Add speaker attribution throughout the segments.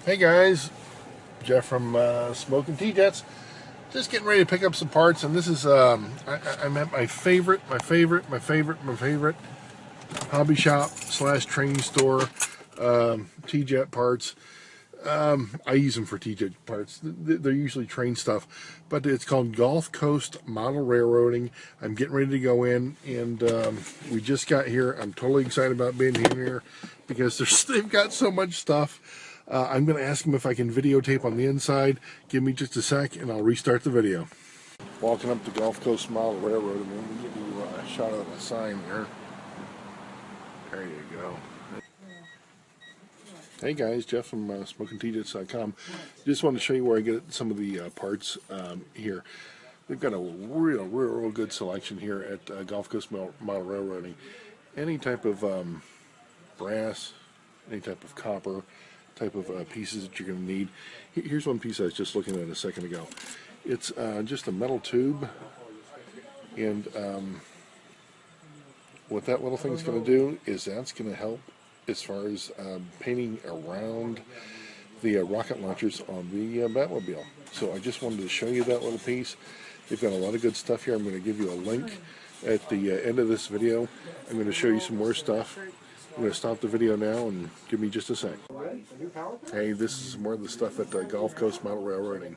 Speaker 1: Hey guys, Jeff from SmokingTJets. Just getting ready to pick up some parts, and this is I'm at my favorite hobby shop / training store. T-Jet parts. I use them for T-Jet parts. They're usually train stuff, but it's called Gulfcoast Model Railroading. I'm getting ready to go in, and we just got here. I'm totally excited about being here because they've got so much stuff. I'm going to ask them if I can videotape on the inside. Give me just a sec, and I'll restart the video. Walking up the Gulfcoast Model Railroad, and let me give you a shot of the sign here. There you go. Hey guys, Jeff from SmokingTJets.com. Just wanted to show you where I get some of the parts here. They've got a real good selection here at Gulfcoast Model Railroading. Any type of brass, any type of copper, type of pieces that you're going to need. Here's one piece I was just looking at a second ago. It's just a metal tube, and what that little thing's going to do is that's going to help as far as painting around the rocket launchers on the Batmobile. So I just wanted to show you that little piece. They've got a lot of good stuff here. I'm going to give you a link at the end of this video. I'm going to show you some more stuff. I'm going to stop the video now and give me just a sec. Hey, this is more of the stuff at Gulfcoast Model Railroading.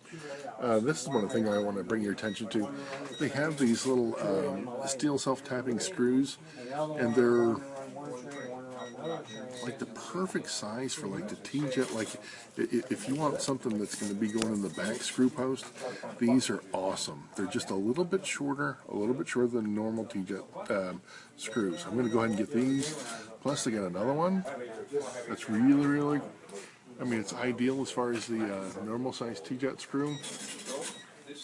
Speaker 1: This is one thing I want to bring your attention to. They have these little steel self-tapping screws, and they're like the perfect size for like the T-Jet. Like if you want something that's going to be going in the back screw post, these are awesome. They're just a little bit shorter than normal T-Jet screws. I'm going to go ahead and get these. Plus they got another one that's really, I mean, it's ideal as far as the normal size T-Jet screw.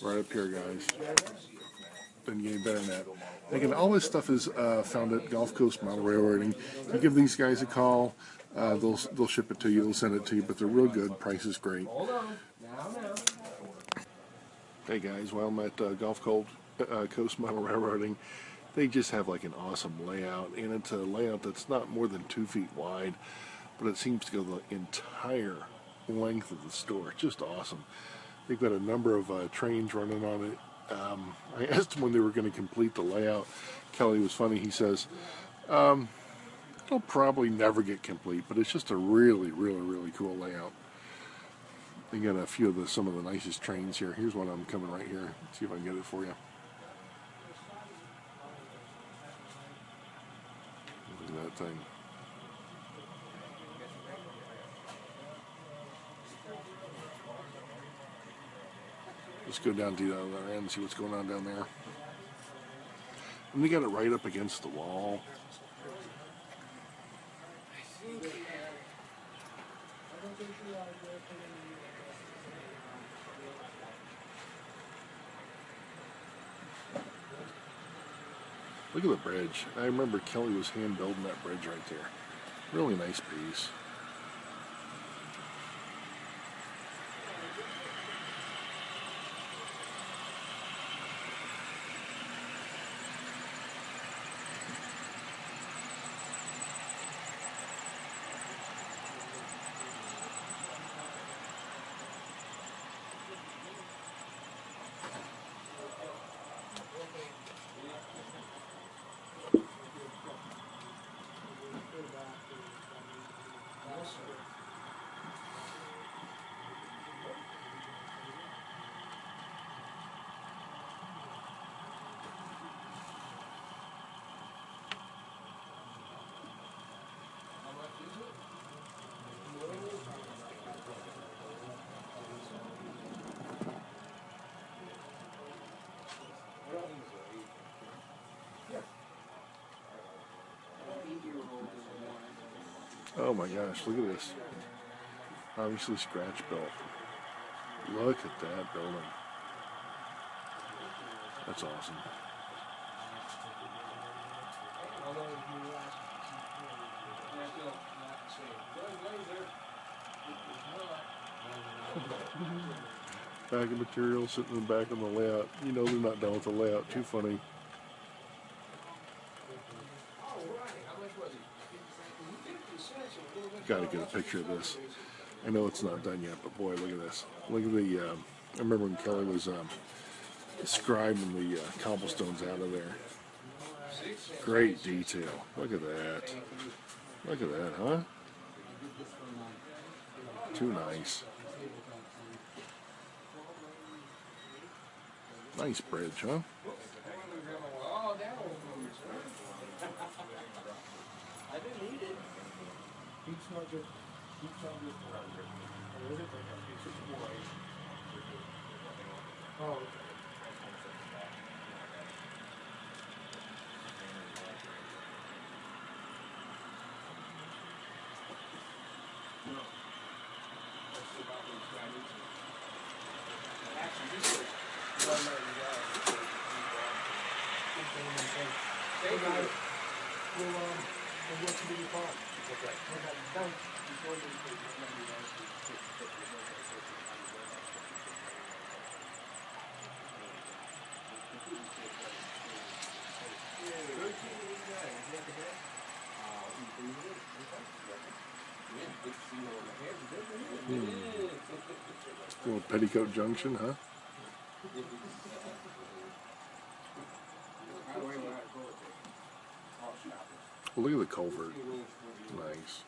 Speaker 1: Right up here, guys. Doesn't get any better than that. Again, all this stuff is found at Gulfcoast Model Railroading. You give these guys a call, they'll ship it to you, they'll send it to you, but they're real good. Price is great. Hey guys, while I'm at Gulfcoast Model Railroading, they just have like an awesome layout, and it's a layout that's not more than 2 feet wide, but it seems to go the entire length of the store. It's just awesome. They've got a number of trains running on it. I asked them when they were going to complete the layout. Kelly was funny. He says, they'll probably never get complete, but it's just a really cool layout. They got a few of some of the nicest trains here. Here's one of them coming right here. Let's see if I can get it for you. Look at that thing. Let's go down to the other end and see what's going on down there. And they got it right up against the wall. Look at the bridge. I remember Kelly was hand building that bridge right there. Really nice piece. Oh my gosh, look at this. Obviously scratch built. Look at that building. That's awesome. Bag of material sitting in the back of the layout. You know they're not done with the layout. Too funny. Got to get a picture of this. I know it's not done yet, but boy, look at this. Look at the, I remember when Kelly was scribing the cobblestones out of there. Great detail. Look at that. Look at that, huh? Too nice. Nice bridge, huh?
Speaker 2: I didn't eat it. It's not just. Oh, okay.
Speaker 1: Little Petticoat Junction, huh? Well, look at the culvert. Nice.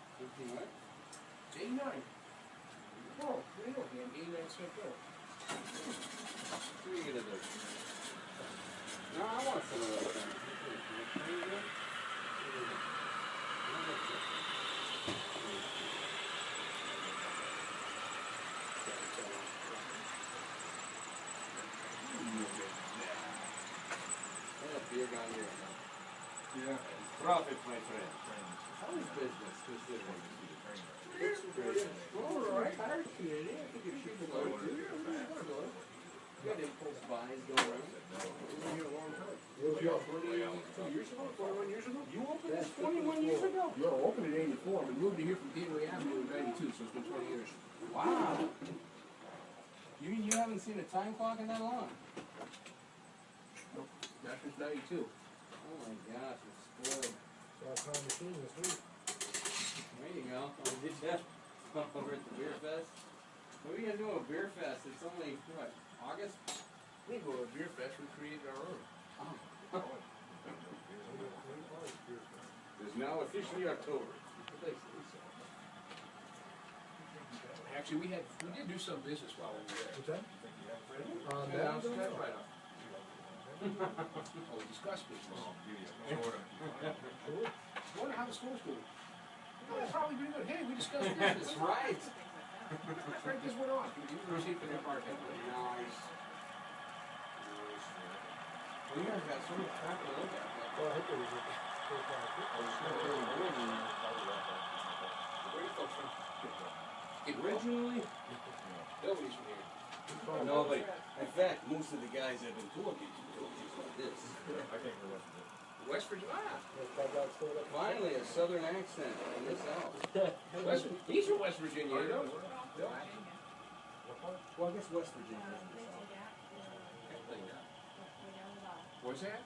Speaker 2: No, I want some of those. Beer down here. Yeah. Profit, my friend. How is business considering? Well, all right. Higher community. I think it should be low. You got impulse buys going around. We've been here a long time. 22 years ago? 21 years ago? You opened this 21 years ago? No, I opened in 84. We moved here from Gateway Avenue in 92, so it's been 20 years. Wow. You mean you haven't seen a time clock in that long? Nope. Not since 92. Oh my gosh, it's spoiled. Saw a time machine this week. There you go. Oh, did you? Over at the Beer Fest? What are you guys doing with Beer Fest? It's only, what, August? We go to Beer Fest, we created our own. Oh. It's now officially October. Actually, we did do some business while we were there. What's that? Yeah, I'll start right off. Oh, we discussed business. Sure. Wonder how the school's doing. Oh, probably pretty good. Hey, we discussed business. That's right. Frank just went off. You received an FR. Nice. Well, you guys got so much crap to look at. Well, I hope it was where are you folks from? Originally, nobody's from here. Nobody. In fact, most of the guys have been told you like this. I think we're West Virginia. Finally, a southern accent in this house. These are West Virginia. Well, I guess West Virginia. What's that?